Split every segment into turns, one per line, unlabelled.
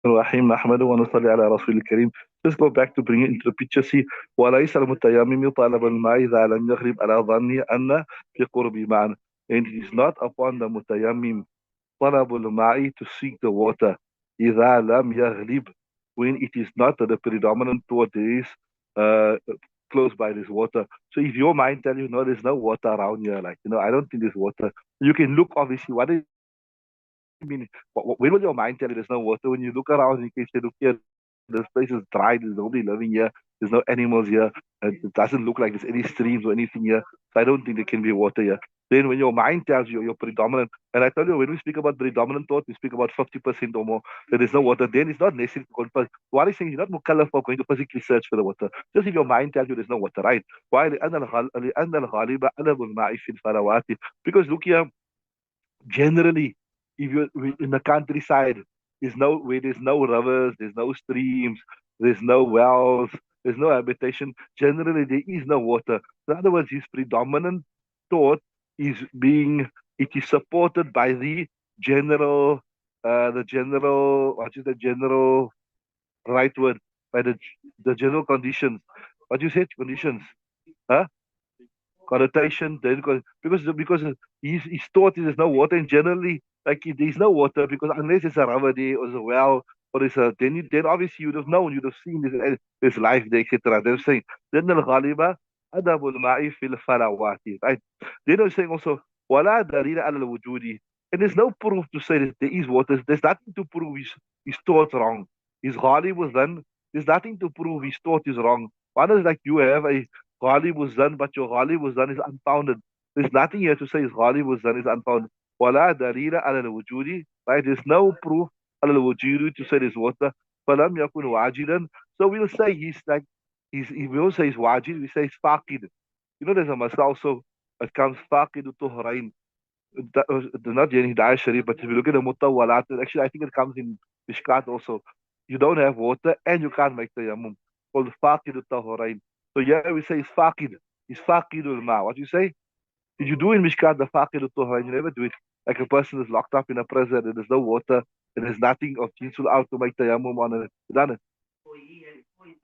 الرحيم نحمده ونصلي على رسول الكريم. Just go back to bring it into the picture. See, وليس المتيمم طلب الماء إذا لم يغلب على ظني أن في قربي معنى. And it is not upon the mutayammim طلب الماء to seek the water إذا لم يغلب, when it is not the predominant thought there is uh, close by this water. So if your mind tell you no, there's no water around here, like I don't think there's water. You can look obviously. What do you mean? When will your mind tell you there's no water? When you look around, you can say, look here, this place is dry. There's nobody living here. There's no animals here. It doesn't look like there's any streams or anything here. So I don't think there can be water here. Then when your mind tells you you're predominant, and I tell you, when we speak about predominant thought, we speak about 50% or more, that there's no water, then it's not necessary to confirm. What is saying is not mukallaf for going to physically search for the water. Just if your mind tells you there's no water, right? Why? لأن الغالب أدب الماء في الفلوات. Because look here, generally, if you're in the countryside, there's no rivers, there's no streams, there's no wells, there's no habitation. Generally, there is no water. In other words, his predominant thought is being it is supported by what is the general right word, by the general conditions. What you said conditions, huh? Connotation, then because his thought is there's no water, and generally like there's no water because unless it's a river there or there's a well or there's a then obviously you'd have known, you'd have seen this life there, etc. They're saying then al-ghaliba adabul ma'i fil falawati, right? They're saying also wala dalila ala al-wujudi, and there's no proof to say that there is water. There's nothing to prove his thought wrong. His ghalib was done. There's nothing to prove his thought is wrong. One is like you have a Ghali was done, but your Ghali was done is unfounded. There's nothing here to say his Ghali was done is unfounded. Wala dalila ala al-wujudi, right? There's no proof ala al-wujudi to say there's water. Falam yakun wajidan. So we'll say we will say he's wajid, we say he's faqid. There's a masla also, it comes faqidu tuhrain. Not in Hidayah Sharif, but if you look at the mutawalat, actually I think it comes in Mishkat also. You don't have water and you can't make tayammum. Called faqidu tuhrain. So yeah, we say it's faqid. It's faqidul ma. What you say? Did you do in Mishkat the faqidul tuhra? You never do it. Like a person is locked up in a prison and there's no water and there's nothing of jinsul out to make tayammum on it. You done it?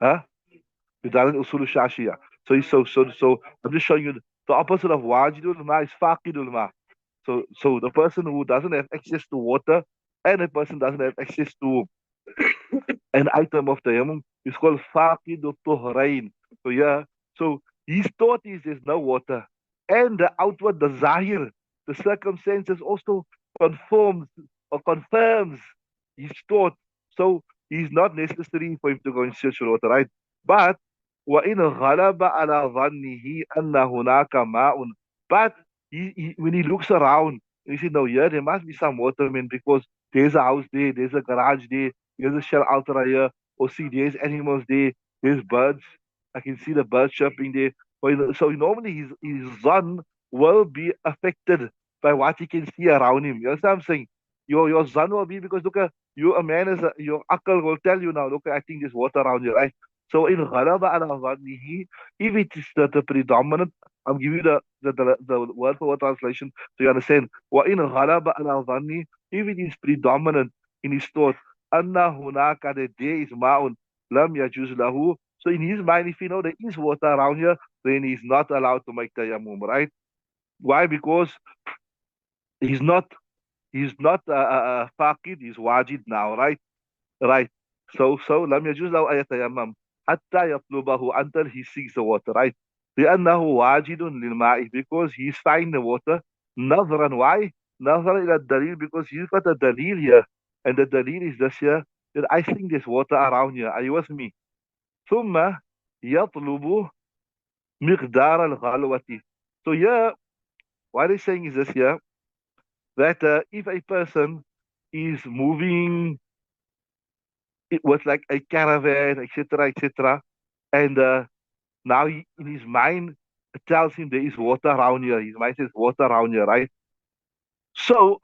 Huh? You done it usul shashia. So I'm just showing you the opposite of wajidul ma is faqidul ma. So the person who doesn't have access to water and a person doesn't have access to an item of tayammum is called faqidul tuhrain. So yeah, so his thought is there's no water. And the outward, the zahir, the circumstances also conforms or confirms his thought. So it's not necessary for him to go and search for water, right? But وَإِنْ غَلَبَ عَلَى ظَنِّهِ أَنَّ هُنَاكَ مَاءٌ. But when he looks around, he said, no, here there must be some water, man, because there's a house there, there's a garage there, there's a shell altar here, or see, there's animals there, there's birds. I can see the birds chirping there. So normally his zan will be affected by what he can see around him. You understand what I'm saying? Your zan will be because look, you a man is your akal will tell you now. Look, I think there's water around you, right? So in ghalaba ala zannihi, if it is the predominant, I'm giving you the word for word translation so you understand. Wa in ghalaba ala zanni, if it is predominant in his thought, anna hunaka, that there is ma'un lam yajuz lahu. So in his mind, if you know there is water around here, then he's not allowed to make tayammum, right? Why? Because he's not faqid, he's wajid now, right? Right. So lam yajuz lahu ayatayammam hatta yatlubahu, until he seeks the water, right? لأنه واجد للماء, because he's finding the water. نظرا, why? نظرا إلى الدليل, because he's got a dalil here, and the dalil is this here, that I think there's water around here. Are you with me? ثم يطلب مقدار الغلوة. So here, what he's saying is this here, that if a person is moving with like a caravan, etc., etc., and now in his mind it tells him there is water around here. His mind says water around here, right? So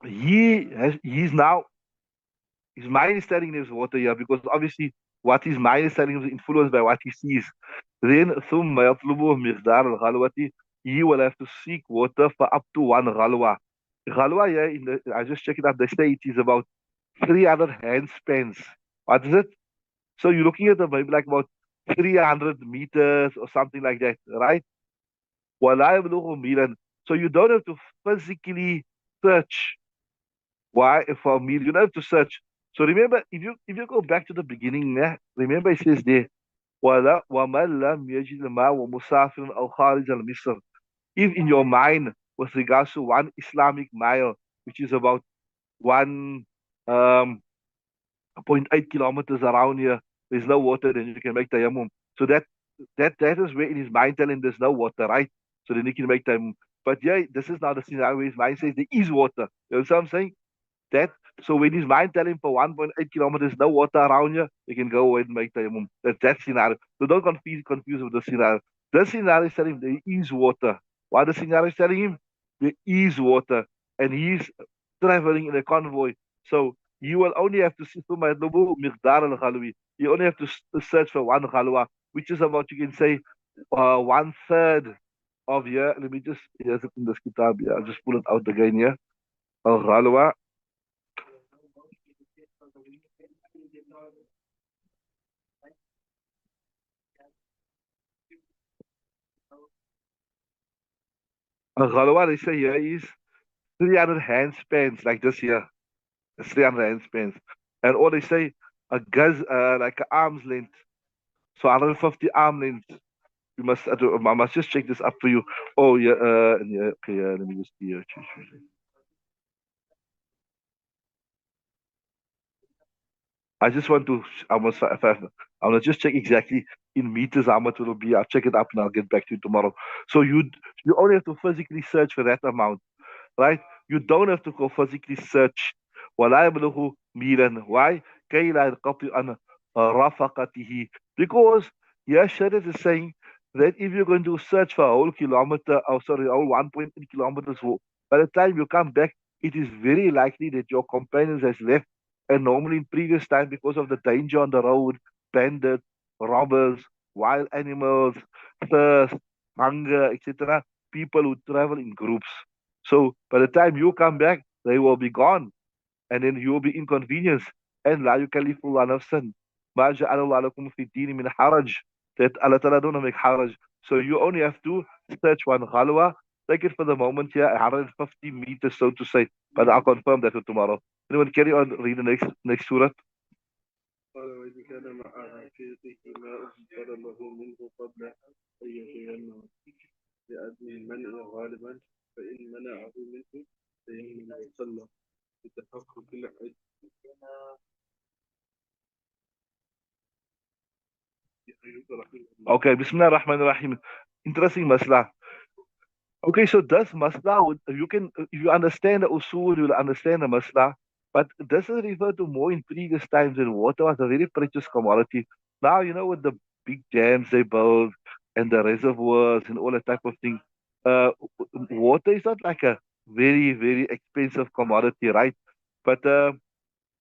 he's now his mind is telling him there's water here because obviously what his mind is telling him is influenced by what he sees. Then ثم يطلب مقدار الغلوة, he will have to seek water for up to one ghalwa. Ghalwa, yeah, I just checked it out. They say it is about 300 handspans. What is it? So you're looking at maybe like about 300 meters or something like that, right? ولا يبلغ ميلا. So you don't have to physically search. Why for a meal? You don't have to search. So remember, if you go back to the beginning, remember it says there, ولا ومن لم يجد الماء ومسافر أو خارج مصر. If in your mind, with regards to 1 Islamic mile, which is about 1.8 kilometers around here, there's no water, then you can make tayammum. So that is where in his mind telling there's no water, right? So then he can make tayammum. But yeah, this is now the scenario where his mind says there is water. You know what I'm saying? That so when his mind tell him for 1.8 kilometers no water around you, you can go away and make tayammum. That scenario. So don't confuse with the scenario. This scenario is telling him there is water. What the scenario is telling him? There is water. And he's traveling in a convoy. So you will only have to see you only have to search for one khalwa, which is about you can say 1/3 of here. Let me just here's it in this kitab. Yeah, I'll just pull it out again here. Al khalwa. Ghalwa, they say here is 300 handspans, like this here. It's 300 handspans. And or they say a guz, like an arm's length. So 150 arm length. I must just check this up for you. Oh, yeah, yeah, okay, let me just see here. I just want to, I want to just check exactly in meters how much it will be. I'll check it up and I'll get back to you tomorrow. So you only have to physically search for that amount, right? You don't have to go physically search. ولا يبلغ ميلا. Why? كي لا ينقطع عن رفقته. Because yes, Sharia is saying that if you're going to search for a whole kilometer, oh sorry, a whole 1.8 kilometers, by the time you come back, it is very likely that your companions has left. And normally in previous time, because of the danger on the road, bandits, robbers, wild animals, thirst, hunger, etc., people who travel in groups. So by the time you come back, they will be gone. And then you will be inconvenienced. And لا يكلف الله نفسا ما جعل الله لكم في الدين من حرج. That Allah Ta'ala don't make haraj. So you only have to search one khalwa. Take it for the moment here, 150 meters, so to say. But I'll confirm that for tomorrow. Anyone carry on, read the next surah. قال وإذ كان مع رفيقه ماء طلبه منه قبل أن يتيمم لأجل المنع غالبا فإن منعه منه تيمم وصلى بتحقق العلم. Okay, Bismillah ar-Rahman ar-Rahim. Interesting masla. Okay, so does masla, you can, if you understand the usul, you will understand the masla. But this is referred to more in previous times when water was a very precious commodity. Now, with the big dams they build and the reservoirs and all that type of thing, uh, water is not like a very, very expensive commodity, right? But from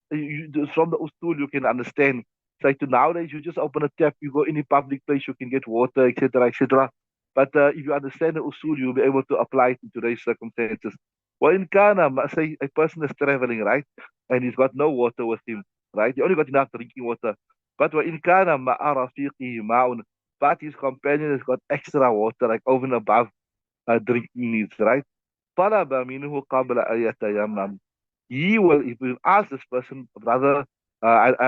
the usul you can understand. It's like to nowadays you just open a tap, you go any public place, you can get water, etc., etc. But if you understand the usul, you'll be able to apply it in today's circumstances. Well, in Ghana, say a person is traveling, right, and he's got no water with him, right? He only got enough drinking water. But in Ghana, but his companion has got extra water, like over and above drinking needs, right? طلب منه قبل أن يتيمم. He will, if you ask this person, brother,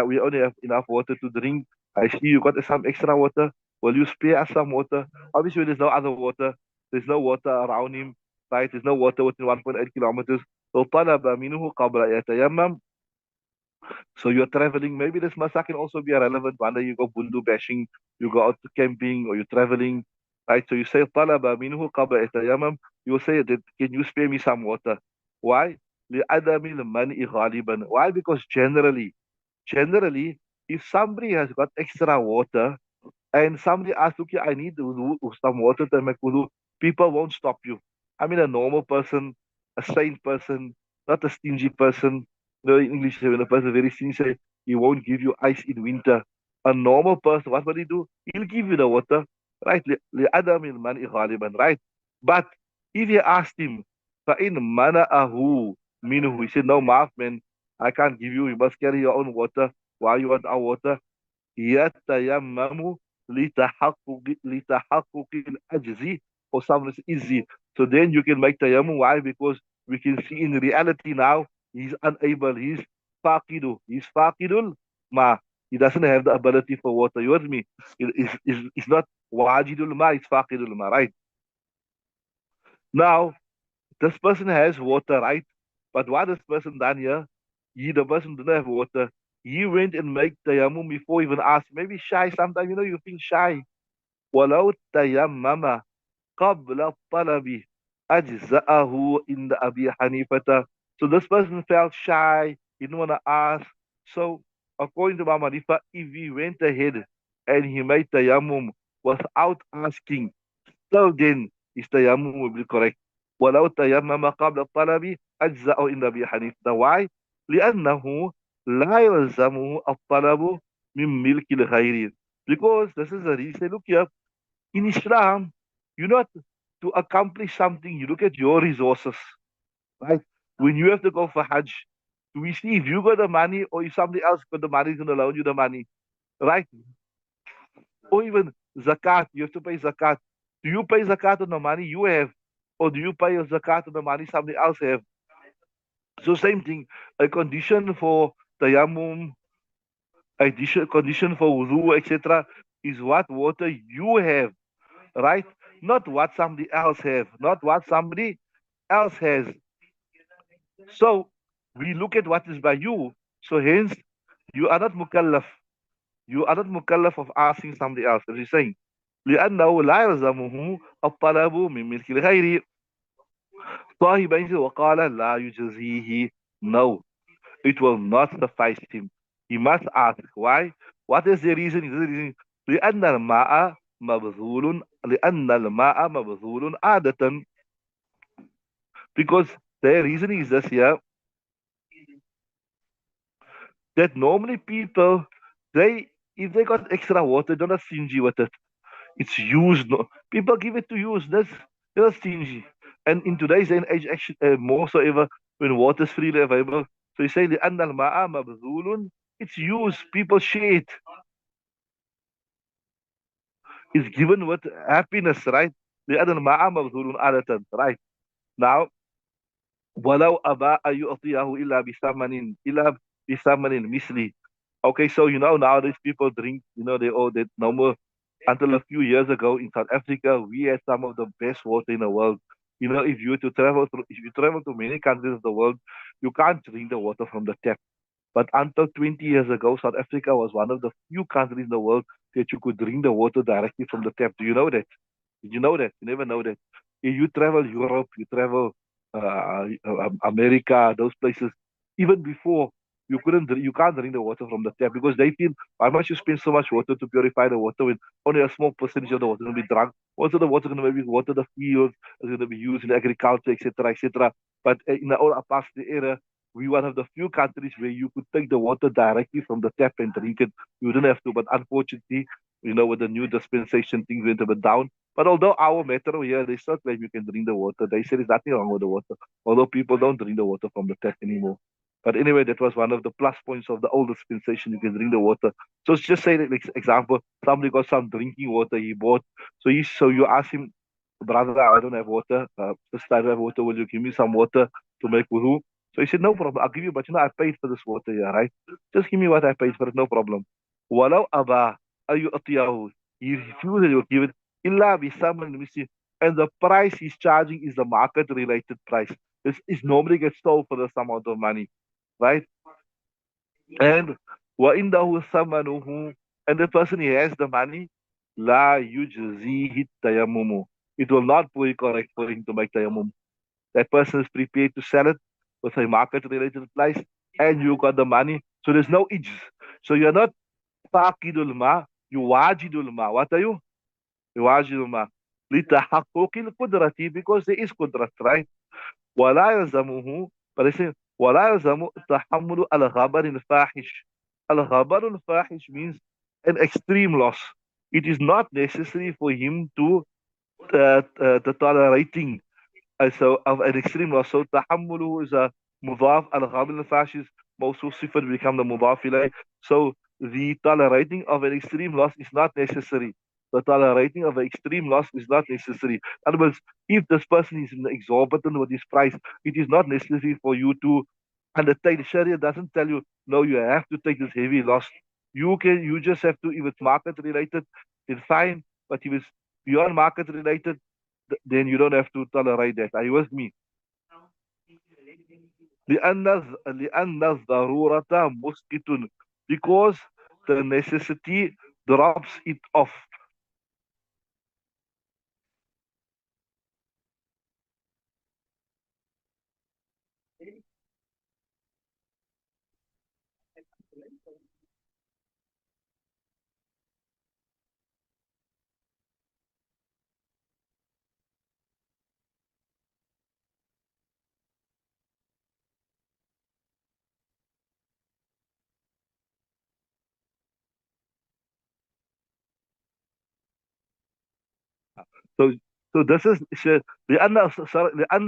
we only have enough water to drink. I see you got some extra water. Will you spare us some water? Obviously, there's no other water. There's no water around him, right? There's no water within 1.8 kilometers. So طلب منه قبل أن يتيمم. So you're traveling. Maybe this masa can also be a relevant one day you go bundu bashing, you go out to camping, or you're traveling, right? So you say talaba minhu qabla yatayammam. You will say that can you spare me some water? Why? لعدم المنع غالبا. Why? Because generally, if somebody has got extra water, and somebody asks, okay, I need some water to make wudu, people won't stop you. I mean, a normal person, a sane person, not a stingy person. In English, when a person is very stingy, say, he won't give you ice in winter. A normal person, what will he do? He'll give you the water, right? لعدم المنع غالبا, right? But if you asked him, فإن منعه منه, he said, no, maaf, man. I can't give you. You must carry your own water. Why you want our water? يتيمم لتحقق العجز for some reason easy. So then you can make tayammum. Why? Because we can see in reality now he's unable. He's faqidu. He's faqidul ma. He doesn't have the ability for water. You heard me? It's not wajidul ma. It's faqidul ma. Right now, this person has water, right? But what this person done here? The person didn't have water. He went and made tayammum before even asked. Maybe shy. Sometimes you feel shy. ولو تيمم قبل الطلب أجزأه عند أبي حنيفة. So this person felt shy. He didn't want to ask. So according to Imam Hanifa, if he went ahead and he made tayammum without asking, so then his tayammum will be correct. ولو تيمم قبل الطلب أجزأه عند أبي حنيفة. Why? لأنه لا يلزمه الطلب من ملك الغير. Because this is the reason. Look here, in Islam, you not to accomplish something, you look at your resources, right? When you have to go for Hajj, we see if you got the money or if somebody else got the money, is going to loan you the money, right? Or even zakat, you have to pay zakat. Do you pay zakat on the money you have, or do you pay your zakat on the money somebody else have? So same thing, a condition for tayammum, condition for wudu, etc., is what water you have, right? Not what somebody else have, not what somebody else has. So we look at what is by you. So hence, you are not mukallaf. You are not mukallaf of asking somebody else. As he's saying, لأنه لا يلزمه الطلب من ملك الغير. صاحب وقال لا يجزيه. No, it will not suffice him. He must ask. Why? What is the reason? Is the reason لأن الماء مبذول لأن الماء مبذول عادة. Because the reason is this here, that normally people, they if they got extra water, they're not stingy with it. It's used. No, people give it to use. They're not stingy. And in today's day and age, actually, more so ever when water is freely available. So you say the annal ma'a mabzulun. It's used. People share it. It's given with happiness, right? The annal ma'a mabzulun adatan, right? Now, ولو أبى أن يعطيه إلا بثمن مثلي. Okay, so nowadays people drink, they all that normal. Until a few years ago in South Africa, we had some of the best water in the world. If you were to travel through, if you travel to many countries of the world, you can't drink the water from the tap. But until 20 years ago, South Africa was one of the few countries in the world that you could drink the water directly from the tap. Do you know that? Did you know that? You never know that. If you travel Europe, you travel America, those places, even before you can't drink the water from the tap because they feel why must you spend so much water to purify the water when only a small percentage of the water will be drunk. Also, the water going to be water the fields is going to be used in agriculture, etc., etc. But in the old past era, we one of the few countries where you could take the water directly from the tap and drink it. You didn't have to, but unfortunately, with the new dispensation, things went a bit down. But although our metro here, they still claim you can drink the water. They say there's nothing wrong with the water. Although people don't drink the water from the tap anymore. But anyway, that was one of the plus points of the old dispensation. You can drink the water. So let's just say that, like, example, somebody got some drinking water he bought. So you ask him, brother, I don't have water. Sister, I don't have water. Will you give me some water to make wudu? So he said, no problem. I'll give you, but I paid for this water here, right? Just give me what I paid for it, no problem. Walau aba ayu atiyahu. He refused and he will give it. Illa bi saman misi. And the price he's charging is the market related price. This is normally gets sold for this amount of money, right? And wa indahu samanuhu. And the person he has the money, la yujzihi tayammumu. It will not be correct for him to make tayammum. That person is prepared to sell it with a market related price, and you got the money. So there's no ijz. So you're not faqidul ma, you wajidul ma. What are you? You wajidul ma. لتحقق القدرة, because there is qudrat, right? ولا يلزمه, but they say ولا يلزم تحمل الخبر الفاحش. الخبر الفاحش means an extreme loss. It is not necessary for him to tolerating so of an extreme loss. So تحمله is a مضاف. الخبر الفاحش is Mawsul Sifat become the Mudaf ilayh. So the tolerating of an extreme loss is not necessary. The tolerating of an extreme loss is not necessary. In other words, if this person is exorbitant with his price, it is not necessary for you to undertake. The Sharia doesn't tell you, no, you have to take this heavy loss. You just have to, if it's market related, it's fine. But if it's beyond market related, then you don't have to tolerate that. Are you with me? لأن الضرورة مسكت, because the necessity drops it off. So, so this is لأن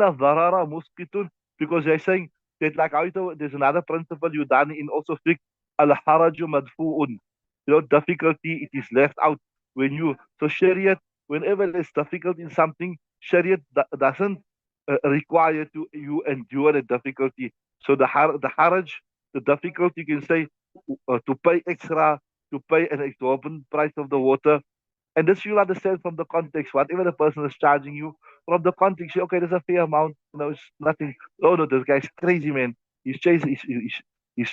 الضرر مسكت, because they're saying that, like how there's another principle you done in also fiqh, al-haraju madfu'un. Difficulty, it is left out when you, so Shariat, whenever there's difficulty in something, Shariat doesn't require to you endure the difficulty. So the haraj, the difficulty, you can say to pay extra, to pay an exorbitant price of the water. And this you'll understand from the context. Whatever the person is charging you, from the context, okay, there's a fair amount. It's nothing. Oh no, this guy's crazy, man. He's chasing. He's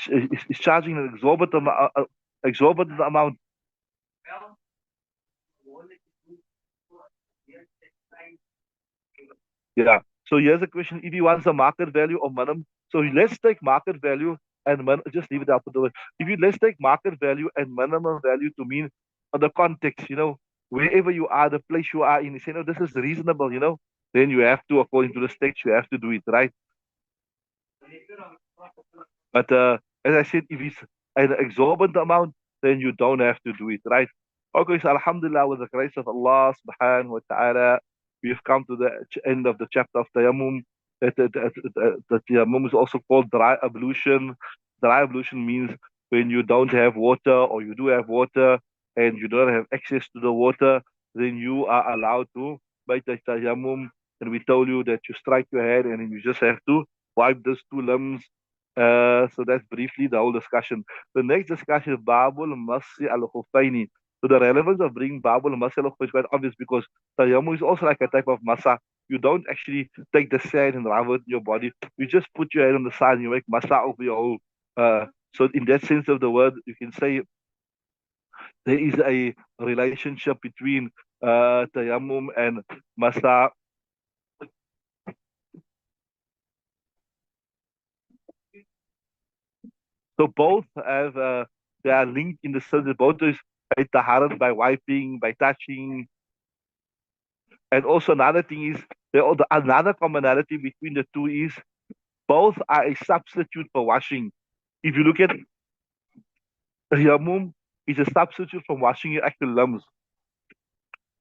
charging an exorbitant amount. Yeah. So here's a question: if he wants a market value or minimum, so let's take market value and just leave it up to the. If you let's take market value and minimum value to mean the context, wherever you are, the place you are in, you say, no, this is reasonable, then you have to, according to the text, you have to do it, right? But as I said, if it's an exorbitant amount, then you don't have to do it, right? Okay, so Alhamdulillah, with the grace of Allah subhanahu wa ta'ala, we've come to the end of the chapter of Tayyamum. The Tayyamum is also called dry ablution. Dry ablution means when you don't have water or you do have water and you don't have access to the water, then you are allowed to make the Tayyamum. And we told you that you strike your head and then you just have to wipe those two limbs. So that's briefly the whole discussion. The next discussion is Babul Masi al Khufaini. So the relevance of bringing Babul Masi al Khufaini is quite obvious, because Tayammum is also like a type of masa. You don't actually take the sand and rub it in your body. You just put your head on the side and you make masa over your whole. So in that sense of the word, you can say there is a relationship between Tayammum and masa. So both have they are linked in the sense that both is by taharat, by wiping, by touching. And also another thing is another commonality between the two is both are a substitute for washing. If you look at Riyamum, is a substitute for washing your actual limbs.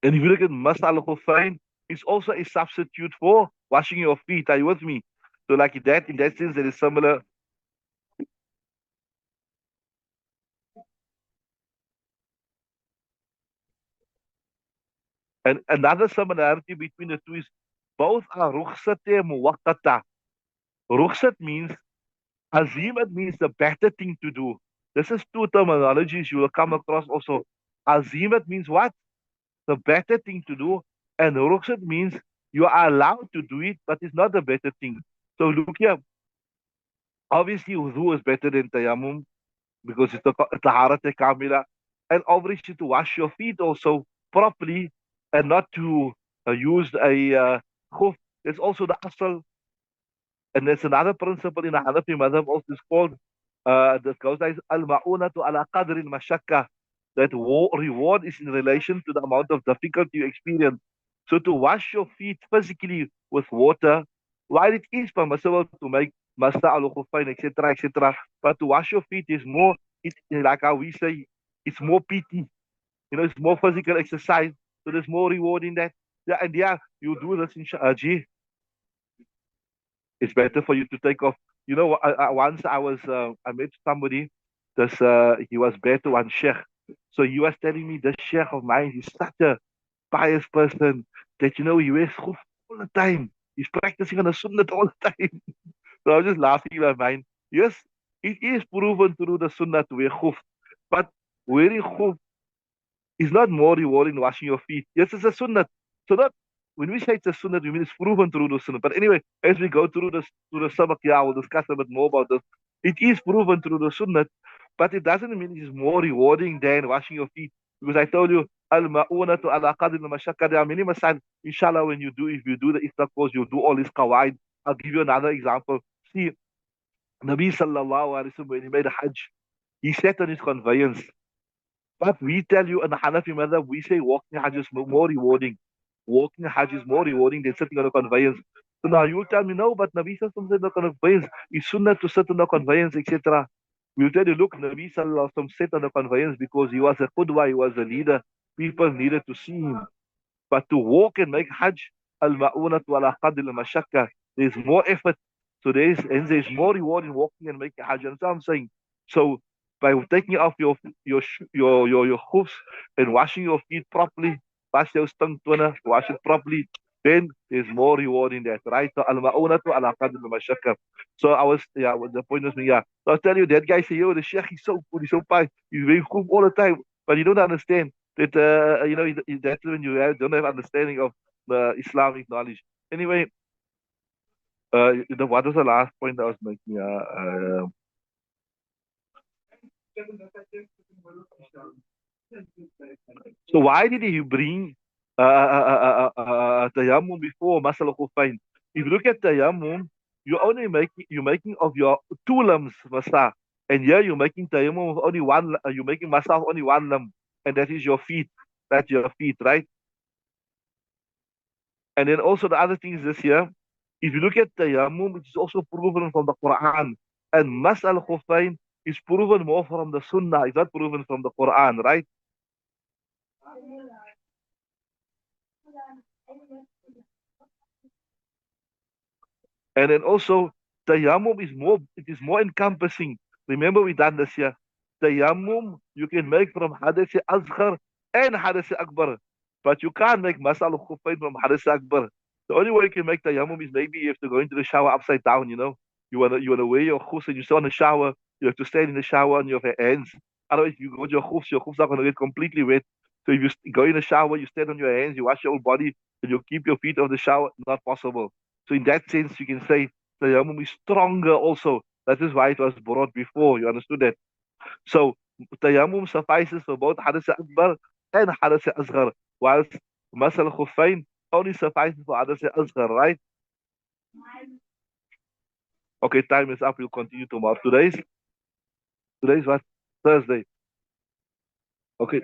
And if you look at Mas al Khufain, it's also a substitute for washing your feet. Are you with me? So like in that sense, it is similar. And another similarity between the two is both are rukhsate muwaqqata. Rukhsat means azimat means the better thing to do. This is two terminologies you will come across also. Azimat means what? The better thing to do. And rukhsat means you are allowed to do it, but it's not the better thing. So look here, obviously wudu is better than tayammum because it's the taharat kamila. And obviously to wash your feet also properly and not to use a khuf. It's also the asal. And there's another principle in the Hanafi madhab also is called that goes like al-ma'unatu ala qadri al-mashakka, that reward is in relation to the amount of difficulty you experience. So to wash your feet physically with water, while it is permissible to make masta al khuffain, etc., etc., but to wash your feet is more, like how we say, it's more PT. It's more physical exercise. So there's more reward in that. Yeah, and yeah, you do this in G. It's better for you to take off You know, once I met somebody, this he was better one sheikh. So he was telling me this sheikh of mine, he's such a pious person that, he wears khuf all the time. He's practicing on the sunnah all the time. So I was just laughing in my mind. Yes, it is proven through the sunnah to wear khuf, but wearing khuf is not more rewarding than washing your feet. Yes, it's a sunnah. So not when we say it's a sunnah, we mean it's proven through the sunnah. But anyway, as we go through the sabak, yeah, we'll discuss a bit more about this. It is proven through the sunnah, but it doesn't mean it's more rewarding than washing your feet. Because I told you, al ma'unatu ala qadri al-mashaqqa. There are many masal. Inshallah, if you do the iftar course, you'll do all this qawaid. I'll give you another example. See, Nabi sallallahu alaihi wasallam, when he made a hajj, he sat on his conveyance. But we tell you in the Hanafi madhab, we say walking Hajj is more rewarding. Walking Hajj is more rewarding than sitting on a conveyance. So now you will tell me, no, but Nabi Sallallahu said on a conveyance. It's sunnah to sit on a conveyance, etc. We will tell you, look, Nabi Sallallahu sat on a conveyance because he was a qudwa, he was a leader. People needed to see him. But to walk and make Hajj, al-ma'unat wala qadil al-mashakka, there's more effort. So there's more reward in walking and making Hajj. And that's what I'm saying. So by taking off your hoofs and washing your feet properly, wash your stunk toner, wash it properly, then there's more reward in that, right? So al-ma'unatu ala qadil al-mashakka. So the point was, yeah. So I'll tell you, that guy say, yo, the sheikh, he's so good, he's so pious, he's very cool all the time, but you don't understand that that's when don't have understanding of the Islamic knowledge. Anyway, what was the last point I was making? So why did he bring tayammum before masal khufain? If you look at tayammum, you're making of your two limbs masa, and here you're making tayammum of only one. You're making masa of only one limb, and that is your feet. That's your feet, right? And then also the other thing is this here. If you look at Tayammum, it is also proven from the Quran. And Mas al Khufain is proven more from the Sunnah. It's not proven from the Quran, right? And then also Tayammum it is more encompassing. Remember we done this here. Tayammum you can make from Hadith Azhar and Hadith Akbar. But you can't make Mas al Khufain from Hadith Akbar. The only way you can make tayammum is maybe you have to go into the shower upside down. You wanna wear your khuf and you stay in the shower, you have to stand in the shower on your hands. Otherwise if you go to your khufs are gonna get completely wet. So if go in the shower, you stand on your hands, you wash your whole body, and you keep your feet off the shower, not possible. So in that sense you can say tayammum is stronger also. That is why it was brought before. You understood that? So tayammum suffices for both Hadath Akbar and Hadath Asghar, whilst Masal Khuffain only suffices for Hadath Asghar, right? Okay, time is up. We'll continue tomorrow. Today's what? Thursday. Okay. Okay.